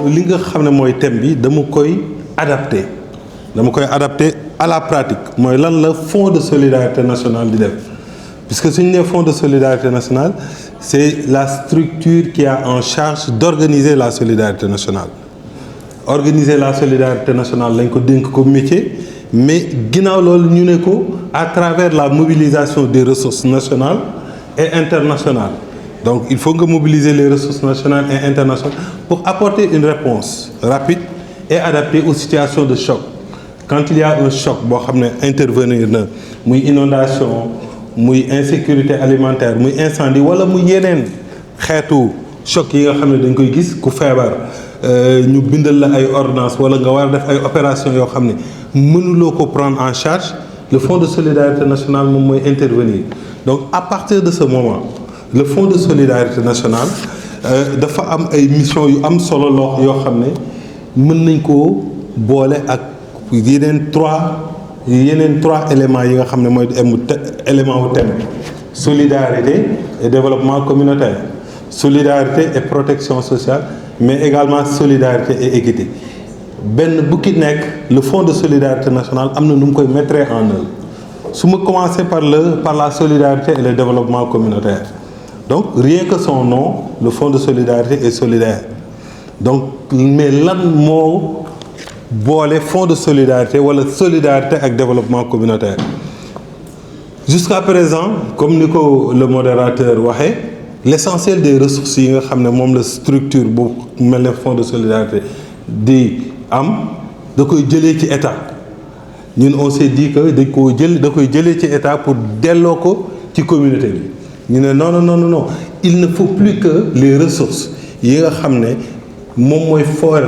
li nga xam ne mooy thème bi dama koy adapté à la pratique mooy lan la fonds de solidarité nationale di def puisque suñu nee fonds de solidarité nationale c'est la structure qui a en charge d'organiser la solidarité nationale. Organiser la solidarité nationale lañ ko dénk ko métier mais ginnaaw loolu ñu ne ko à travers la mobilisation des ressources nationales et internationales. Donc il faut nga mobiliser les ressources nationales et internationales pour apporter une réponse rapide et adaptée aux situations de choc. Quand il y a un choc boo xam ne intervenir na muy inondation muy insécurité alimentaire muy incendie wala muy yeneen xeetu choc yi nga xam ne dañ koy gis ku feebar ñu bindal la ay ordonnances wala nga war a def ay opérations yoo xam ne mënuloo ko prendre en charge le fonds de solidarité nationale moom mooy intervenir. Donc à partir de ce moment le fonds de solidarité nationale dafa am ay missions yu am solo yoo xam ne mën nañ koo boole ak yeneen trois éléments yi nga xam ne mooy élément wu thème solidarité et développement communautaire, solidarité et protection sociale, mais également solidarité et équité. benn bu ki nekk le fonds de solidarité nationale am na nu mu koy mettre en œuvre su ma commencer par la solidarité et le développement communautaire. Donc rien que son nom le fonds de solidarité est solidaire donc mais lan moo boole fonds de solidarité wala solidarité ak développement communautaire. Jusqu'à présent comme ni ko le modérateur waxee l'essentiel des ressources yi nga xam ne moom la structure bu mel ne fonds de solidarité di am da koy jëlee ci état ñun on s'est dit que da koy jëlee ci état pour delloo ko ci communauté bi ñu ne non il ne faut plus que les ressources yi nga xam ne moom mooy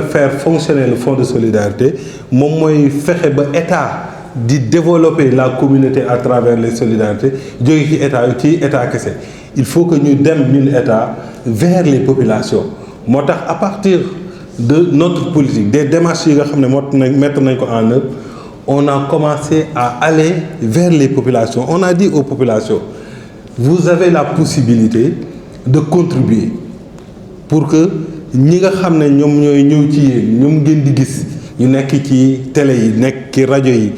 faire fonctionner le fonds de solidarité moom mooy fexe ba état di développer la communauté à travers les solidarités jóge ci état kese il faut que ñu dem ñun état vers les populations moo tax à partir de notre politique des démarches yi nga xam ne mettre nañ ko en œuvre on a commencé à aller vers les populations. On a dit aux populations vous avez la possibilité de contribuer pour que ñi nga xam ne ñoom ñooy ñëw ci yéen ñoom ngeen di gis ñu nekk ci télé yi nekk ci rajo yi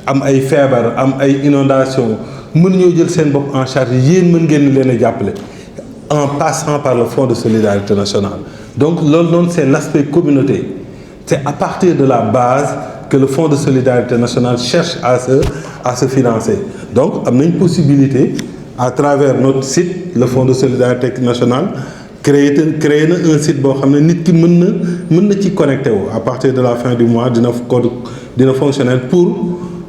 am ay feebar am ay inondation mën ñoo jël seen bopp en charge yéen mën ngeen leen a jàppale en passant par le fonds de solidarité nationale. Donc loolu noonu c'est l'aspect communauté. C'est à partir de la base que le fonds de solidarité nationale cherche à se financer. Donc am nañ possibilité à travers notre site le fonds de solidarité nationale créer na un site boo xam ne nit ki mën na ci connecté wu à partir de la fin du mois dina fonctionner pour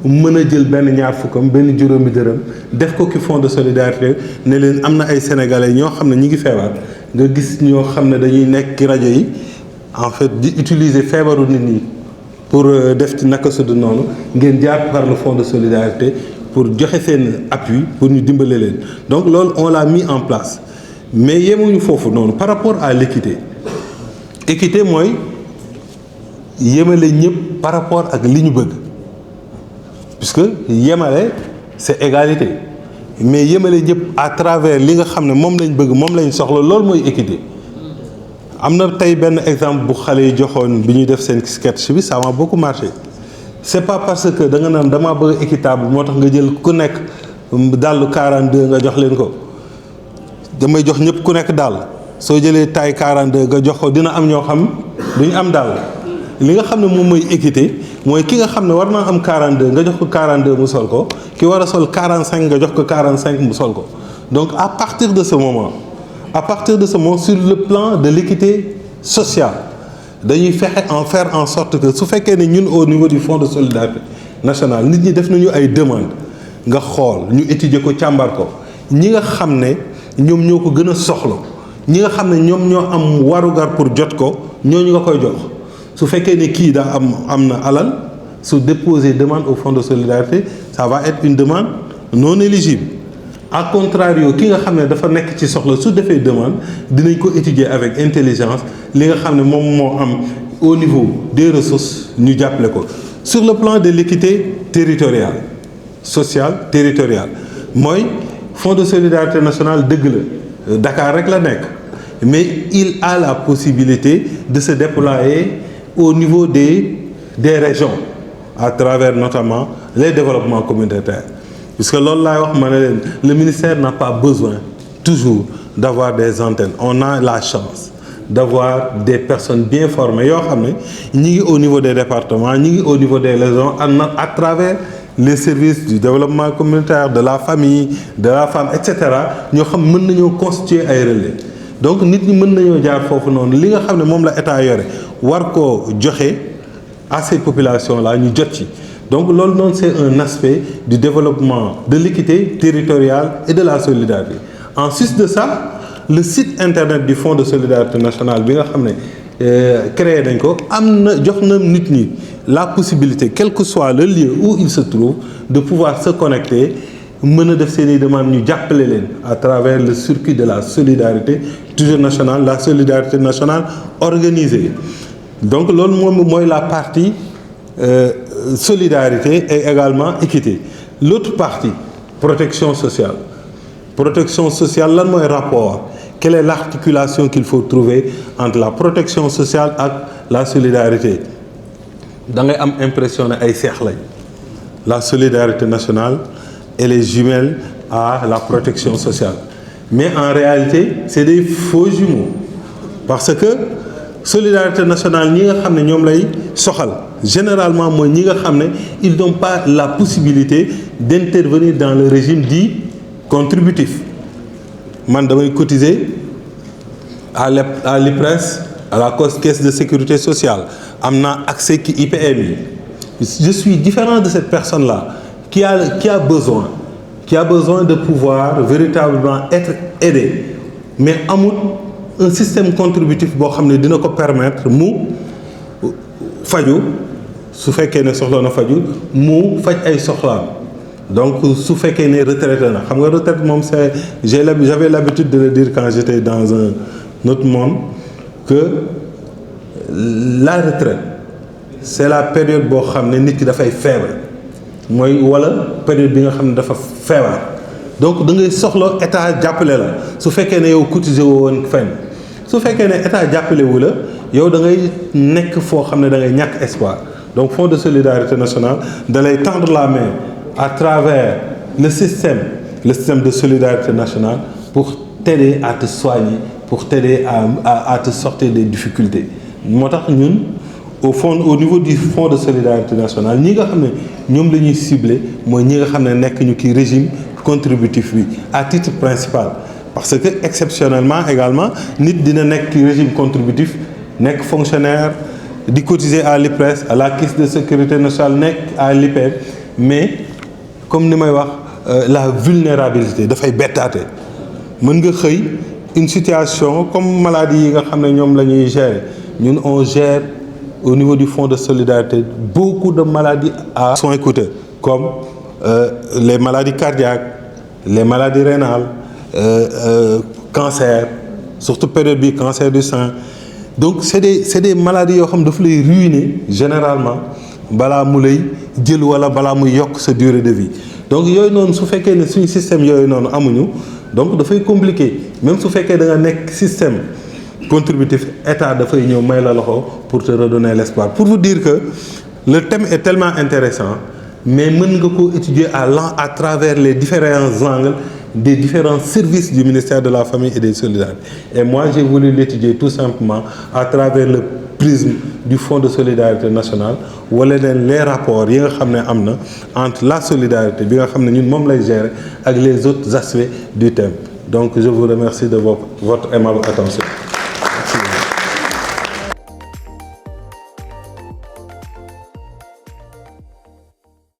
mën a jël benn ñaar fukkam benn juróomi dërëm def ko ki fonds de solidarité ne leen am na ay sénégalais ñoo xam ne ñi ngi feebar nga gis ñoo xam ne dañuy nekk ci rajo yi en fait di utiliser feebaru nit ñi pour def ci naka su dul noonu ngeen jaar par le fonds de solidarité pour joxe seen appui pour ñu dimbale leen. Donc loolu on l'a mis en place mais yemuñu foofu noonu par rapport à l'équité mooy yemale ñëpp par rapport ak li ñu bëgg puisque yemale c'est égalité mais yemale ñëpp à travers li nga xam ne moom lañ bëgg moom lañ soxla loolu mooy équité. am na tey benn exemple bu xale yi joxoon bi ñuy def seen sketch bi ça m'a beaucoup marché c'est pas parce que da nga naan damaa bëgg équitable moo tax nga jël ku nekk dàllu 42 nga jox leen ko damay jox ñëpp ku nekk dàll soo jëlee taille 42 nga jox ko dina am ñoo xam duñu am dàll li nga xam ne moom mooy équité mooy ki nga xam ne war naa am 42 nga jox ko 42 mu sol ko ki war a sol 45 nga jox ko 45 mu sol ko. Donc à partir de ce moment sur le plan de l'équité sociale dañuy faire en sorte que su fekkee ne ñun au niveau du fonds de solidarité nationale nit ñi def nañu ay demandes nga xool ñu étudier ko càmbar ko ñi nga xam ne ñoom ñoo ko gën a soxla ñi nga xam ne ñoom ñoo am warugar pour jot ko ñooñu nga koy jox su fekkee ne kii daa am na alal su déposer demande au fonds de solidarité ça va être une demande non éligible. À contrario ki nga xam ne dafa nekk ci soxla su defee demande dinañ ko étudier avec intelligence li nga xam ne moom moo am au niveau des ressources ñu jàppale ko. Sur le plan de l'équité territoriale sociale territoriale mooy fonds de solidarité nationale dëgg la Dakar rek la nekk mais il a la possibilité de se déployer au niveau des régions, à travers notamment les développements communautaires. Puisque le ministère n'a pas besoin toujours d'avoir des antennes. On a la chance d'avoir des personnes bien formées au niveau des départements, au niveau des régions, à travers les services du développement communautaire, de la famille, de la femme, etc. Nous pouvons constituer un relais. Donc, nous pouvons faire ce l'État à ces populations-là. Donc, c'est un aspect du développement de l'équité territoriale et de la solidarité. En sus de ça, le site internet du Fonds de solidarité nationale, créé la possibilité, quel que soit le lieu où il se trouve, de pouvoir se connecter, à travers le circuit de la solidarité, toujours nationale, la solidarité nationale organisée. Donc, c'est la partie solidarité et également équité. L'autre partie, protection sociale. Protection sociale, là, c'est rapport. Quelle est l'articulation qu'il faut trouver entre la protection sociale et la solidarité? Vous avez l'impression que la solidarité nationale, elle est jumelle à la protection sociale. Mais en réalité, c'est des faux jumeaux. Parce que solidarité nationale, généralement, ils n'ont pas la possibilité d'intervenir dans le régime dit contributif. Je vais cotiser à l'IPRES, à la caisse de sécurité sociale. J'ai accès à IPMI. Je suis différent de cette personne-là qui a besoin de pouvoir véritablement être aidé. Mais un système contributif qui va permettre de faire su fekkee ne soxla na faju mu faj ay soxlaam donc su fekkee ne retraité na xam nga retraite moom c'est j'avais l'habitude de le dire quand j'étais dans un autre monde que la retraite c'est la période boo xam ne nit ki dafay feebar mooy wala période bi nga xam ne dafa feebar donc da ngay soxla état jàppale la su fekkee ne yow cotisé woon fenn su fekkee ne état jàppale wu la yow da ngay nekk foo xam ne da ngay ñàkk espoir. Donc, Fonds de solidarité nationale, d'aller tendre la main à travers le système de solidarité nationale pour t'aider à te soigner, pour t'aider à te sortir des difficultés. Nous, au niveau du Fonds de solidarité nationale, nous avons ciblé le régime contributif à titre principal. Parce que, exceptionnellement, également, nous avons un régime contributif, nek fonctionnaire, de cotiser à l'IPRES, à la caisse de sécurité nationale, à l'IPM, mais comme nous l'avons dit, la vulnérabilité, de faire bêtaté. Une situation comme maladie, nous on gère au niveau du Fonds de solidarité beaucoup de maladies à soins coûteux, comme les maladies cardiaques, les maladies rénales, cancer, surtout période du cancer du sein. Donc, c'est des maladies qui peuvent ruiner généralement bala moulay djel wala bala muy yok sa durée de vie. Donc yoy non su féké né suñu système yoy non amuñu donc da fay compliqué même su féké da nga nek système contributif état da fay ñew may la loxo pour te redonner l'espoir. Pour vous dire que le thème est tellement intéressant mais mën nga ko étudier à travers les différents angles des différents services du ministère de la Famille et des Solidarités. Et moi, j'ai voulu l'étudier tout simplement à travers le prisme du Fonds de solidarité nationale, où les rapports entre la solidarité et les autres aspects du thème. Donc, je vous remercie de votre aimable attention.